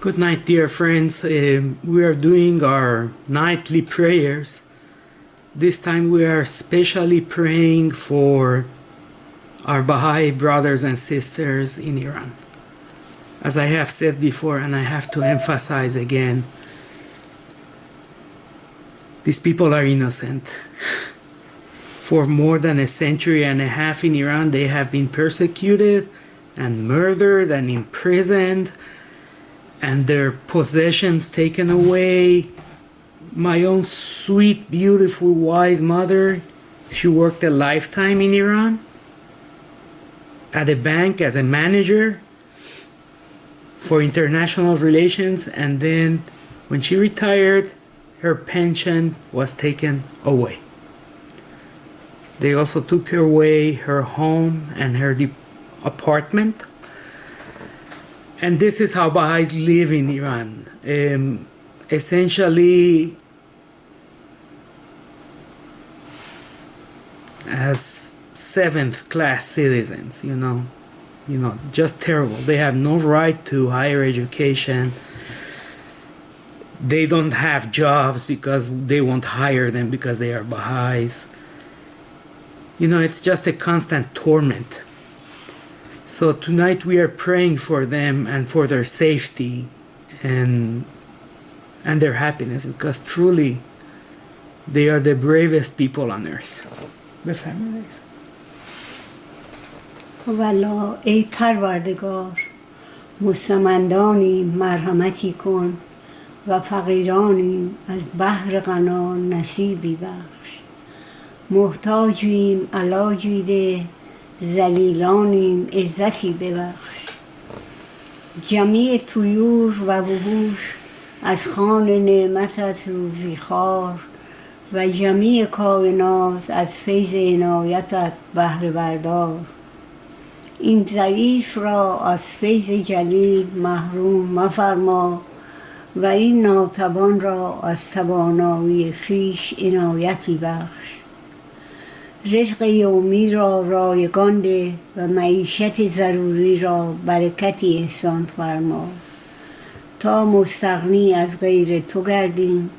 Good night, dear friends. We are doing our nightly prayers. This time we are especially praying for our Baha'i brothers and sisters in Iran. As I have said before, and I have to emphasize again, these people are innocent. For more than a century and a half in Iran, they have been persecuted and murdered and imprisoned, and their possessions taken away. My own sweet, beautiful, wise mother, she worked a lifetime in Iran at a bank as a manager for international relations, and then when she retired, her pension was taken away. They also took away her home and her apartment. And this is how Baha'is live in Iran. Essentially, as seventh-class citizens, just terrible. They have no right to higher education. They don't have jobs because they won't hire them because they are Baha'is. It's just a constant torment. So tonight we are praying for them and for their safety and their happiness, because truly they are the bravest people on earth. بفرمایید. والا ای پروردگار، مستمندانی مرحمتی کن و فقیرانی از بحر غنا نصیبی بخش. محتاجیم علاجی ده، ذلیلانیم عزتی ببخش. جمیع طیور و وحوش از خوان نعمتت روزی خوار و جمیع کائنات از فیض عنایتت بهره بردار. این ضعیف را از فیض جلیل محروم مفرما و این ناتوان را از توانایی خویش عنایتی بخش. رزق یومی را رایگان ده و معیشت ضروری را برکتی احسان فرما تا مستغنی از غیر تو گردیم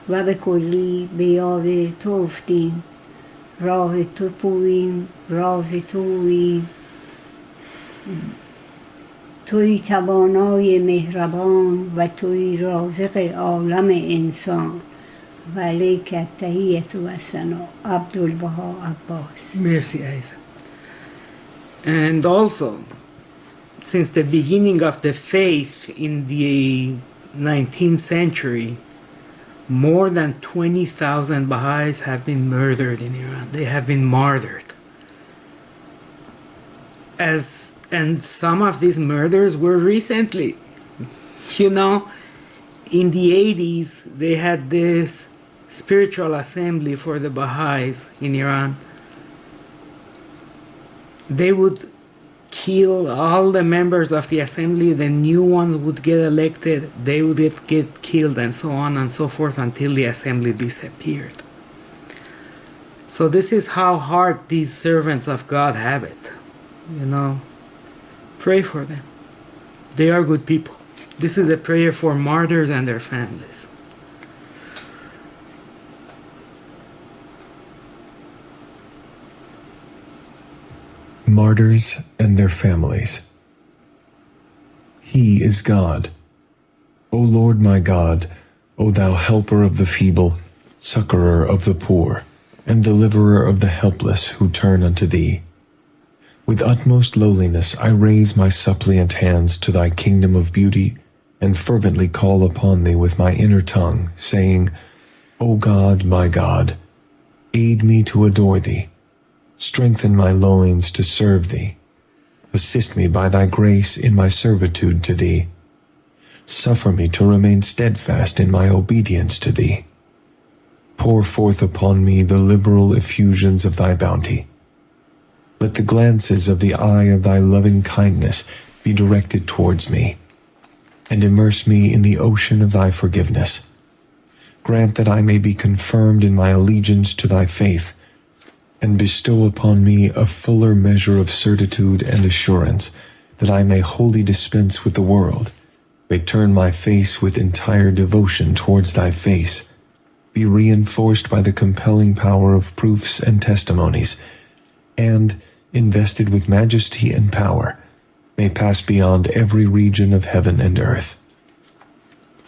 و به کلی به یاد تو افتیم. راه تو پوییم، راز تو گوییم. توی توانای مهربان و توی رازق عالم انسان. و علیک التحیة و الثنا. عبدالبها عباس. Merci, Aiza. And also, since the beginning of the faith in the 19th century, more than 20,000 Baha'is have been murdered in Iran. They have been martyred. And some of these murders were recently. In the 80s, they had this spiritual assembly for the Baha'is in Iran. They would kill all the members of the assembly, the new ones would get elected, they would get killed, and so on and so forth until the assembly disappeared. So this is how hard these servants of God have it. Pray for them. They are good people. This is a prayer for martyrs and their families. Martyrs and their families. He is God. O Lord my God, O thou helper of the feeble, succorer of the poor, and deliverer of the helpless who turn unto thee. With utmost lowliness I raise my suppliant hands to thy kingdom of beauty, and fervently call upon thee with my inner tongue, saying, O God, my God, aid me to adore thee. Strengthen my loins to serve thee. Assist me by thy grace in my servitude to thee. Suffer me to remain steadfast in my obedience to thee. Pour forth upon me the liberal effusions of thy bounty. Let the glances of the eye of thy loving kindness be directed towards me, and immerse me in the ocean of thy forgiveness. Grant that I may be confirmed in my allegiance to thy faith, and bestow upon me a fuller measure of certitude and assurance, that I may wholly dispense with the world, may turn my face with entire devotion towards thy face, be reinforced by the compelling power of proofs and testimonies, and, invested with majesty and power, may pass beyond every region of heaven and earth.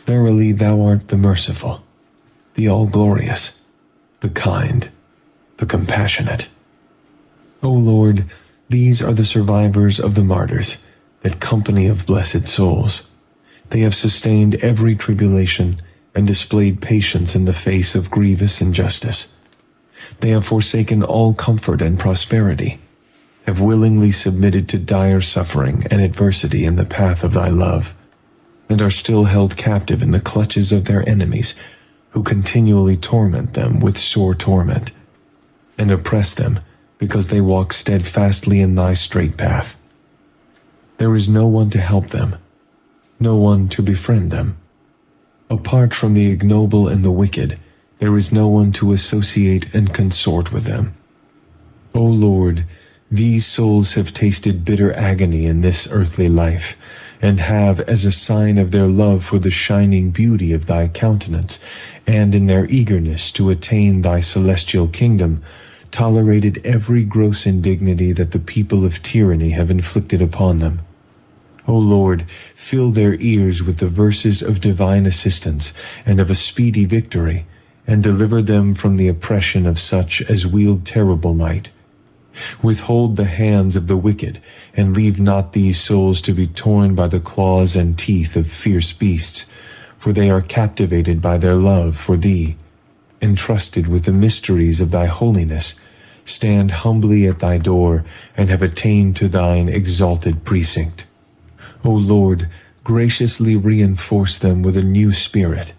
Verily thou art the merciful, the all-glorious, the kind, the compassionate. O Lord, these are the survivors of the martyrs, that company of blessed souls. They have sustained every tribulation and displayed patience in the face of grievous injustice. They have forsaken all comfort and prosperity, have willingly submitted to dire suffering and adversity in the path of thy love, and are still held captive in the clutches of their enemies, who continually torment them with sore torment, and oppress them because they walk steadfastly in thy straight path. There is no one to help them, no one to befriend them. Apart from the ignoble and the wicked, there is no one to associate and consort with them. O Lord, these souls have tasted bitter agony in this earthly life, and have, as a sign of their love for the shining beauty of thy countenance, and in their eagerness to attain thy celestial kingdom, tolerated every gross indignity that the people of tyranny have inflicted upon them. O Lord, fill their ears with the verses of divine assistance and of a speedy victory, and deliver them from the oppression of such as wield terrible might. Withhold the hands of the wicked, and leave not these souls to be torn by the claws and teeth of fierce beasts, for they are captivated by their love for thee, entrusted with the mysteries of thy holiness, stand humbly at thy door, and have attained to thine exalted precinct. O Lord, graciously reinforce them with a new spirit,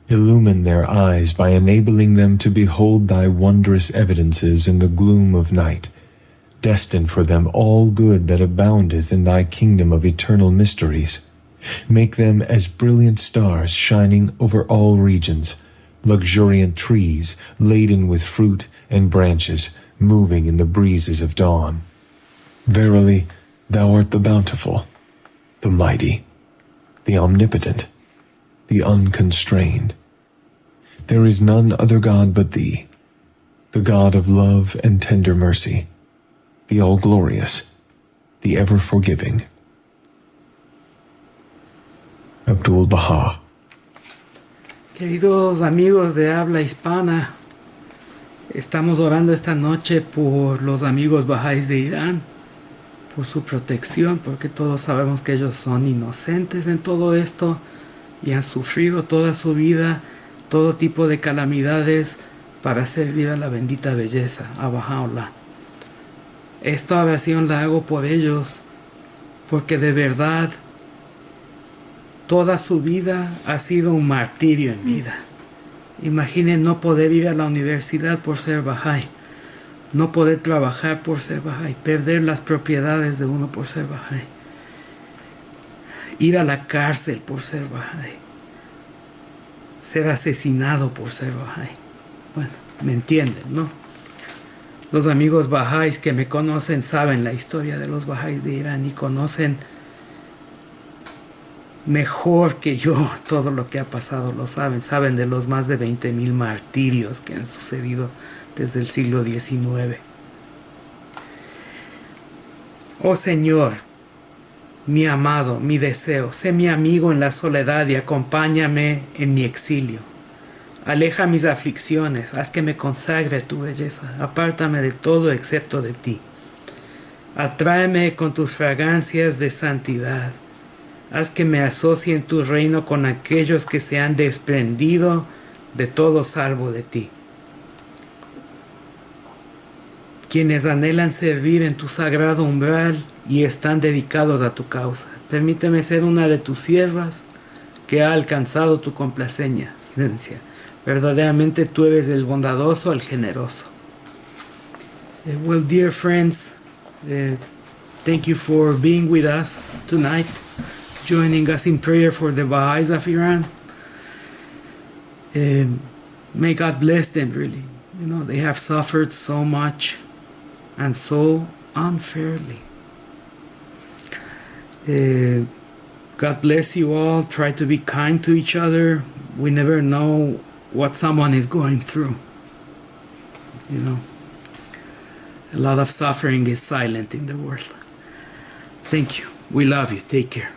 illumine their eyes by enabling them to behold thy wondrous evidences in the gloom of night. Destine for them all good that aboundeth in thy kingdom of eternal mysteries. Make them as brilliant stars shining over all regions, luxuriant trees laden with fruit and branches moving in the breezes of dawn. Verily, thou art the bountiful, the mighty, the omnipotent, the unconstrained. There is none other God but thee, the God of love and tender mercy, the all-glorious, the ever-forgiving. Abdul Baha. Queridos amigos de habla hispana, estamos orando esta noche por los amigos Baha'is de Irán, por su protección, porque todos sabemos que ellos son inocentes en todo esto y han sufrido toda su vida todo tipo de calamidades para servir a la bendita belleza, a Baha'u'llah. Esta oración la hago por ellos, porque de verdad toda su vida ha sido un martirio en vida. Imaginen no poder ir a la universidad por ser Baha'i, no poder trabajar por ser Baha'i, perder las propiedades de uno por ser Baha'i, ir a la cárcel por ser Baha'i, ser asesinado por ser Baha'i. Bueno, me entienden, ¿no? Los amigos Baha'is que me conocen saben la historia de los Baha'is de Irán y conocen mejor que yo todo lo que ha pasado, lo saben de los más de 20,000 martirios que han sucedido desde el siglo XIX. Oh Señor, mi amado, mi deseo, sé mi amigo en la soledad y acompáñame en mi exilio. Aleja mis aflicciones, haz que me consagre tu belleza, apártame de todo excepto de ti. Atráeme con tus fragancias de santidad. Haz que me asocie en tu reino con aquellos que se han desprendido de todo salvo de ti. Quienes anhelan servir en tu sagrado umbral y están dedicados a tu causa. Permíteme ser una de tus siervas que ha alcanzado tu complacencia. Verdaderamente tú eres el bondadoso, el generoso. Well, dear friends, thank you for being with us tonight, joining us in prayer for the Baha'is of Iran. May God bless them, really. You know, they have suffered so much and so unfairly. God God bless you all. Try to be kind to each other. We never know what someone is going through. You know, a lot of suffering is silent in the world. Thank you. We love you. Take care.